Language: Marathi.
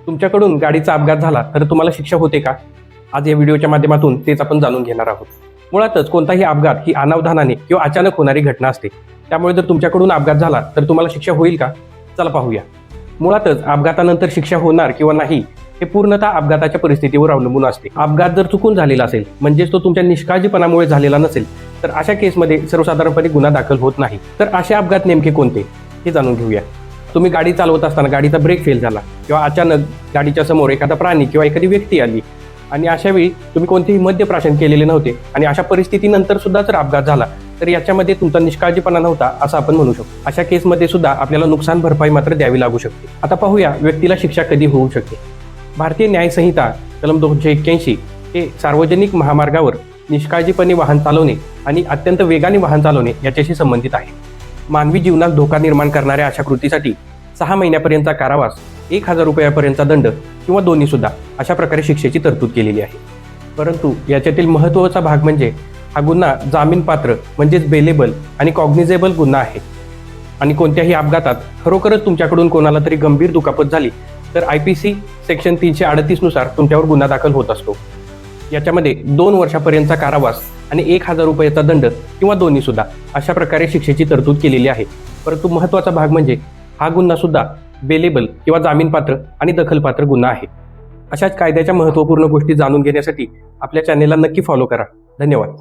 तुमच्याकडून गाडीचा अपघात झाला तर तुम्हाला शिक्षा होते का? आज या व्हिडिओच्या माध्यमातून तेच आपण जाणून घेणार आहोत. मुळातच कोणताही अपघात ही अनावधानाने किंवा अचानक होणारी घटना असते. त्यामुळे जर तुमच्याकडून अपघात झाला तर तुम्हाला शिक्षा होईल का? चला पाहूया. मुळातच अपघातानंतर शिक्षा होणार किंवा नाही हे पूर्णतः अपघाताच्या परिस्थितीवर अवलंबून असते. अपघात जर चुकून झालेला असेल, म्हणजेच तो तुमच्या निष्काळजीपणामुळे झालेला नसेल, तर अशा केसमध्ये सर्वसाधारणपणे गुन्हा दाखल होत नाही. तर असे अपघात नेमके कोणते हे जाणून घेऊया. तुम्ही गाडी चालवत असताना गाडीचा ब्रेक फेल झाला किंवा अचानक गाडीच्या समोर एखादा प्राणी किंवा एखादी व्यक्ती आली आणि अशा वेळी तुम्ही कोणतेही मद्यप्राशन केलेले नव्हते आणि अशा परिस्थितीनंतर सुद्धा जर अपघात झाला तर याच्यामध्ये तुमचा निष्काळजीपणा नव्हता असं आपण म्हणू शकतो. अशा केसमध्ये सुद्धा आपल्याला नुकसान भरपाई मात्र द्यावी लागू शकते. आता पाहूया व्यक्तीला शिक्षा कधी होऊ शकते. भारतीय न्याय संहिता कलम 281 हे सार्वजनिक महामार्गावर निष्काळजीपणे वाहन चालवणे आणि अत्यंत वेगाने वाहन चालवणे याच्याशी संबंधित आहे. मानवी जीवनास धोका निर्माण करणाऱ्या अशा कृतीसाठी 6 महिन्यापर्यंतचा कारावास, 1,000 रुपयापर्यंतचा दंड किंवा दोन्ही सुद्धा अशा प्रकारे शिक्षेची तरतूद केलेली आहे. परंतु याच्यातील महत्त्वाचा भाग म्हणजे हा गुन्हा जामीनपात्र म्हणजेच बेलेबल आणि कॉग्निझेबल गुन्हा आहे. आणि कोणत्याही अपघातात खरोखरच तुमच्याकडून कोणाला तरी गंभीर दुखापत झाली तर IPC सेक्शन 338 नुसार तुमच्यावर गुन्हा दाखल होत असतो. याच्यामध्ये 2 वर्षापर्यंतचा कारावास आणि 1,000 रुपयाचा दंड किंवा दोन्ही सुद्धा अशा प्रकारे शिक्षेची तरतूद केलेली आहे. परंतु महत्त्वाचा भाग म्हणजे हा गुन्हा सुद्धा बेलेबल किंवा जामीनपात्र आणि दखलपात्र गुन्हा आहे. अशाच कायद्याच्या महत्त्वपूर्ण गोष्टी जाणून घेण्यासाठी आपल्या चॅनेलला नक्की फॉलो करा. धन्यवाद.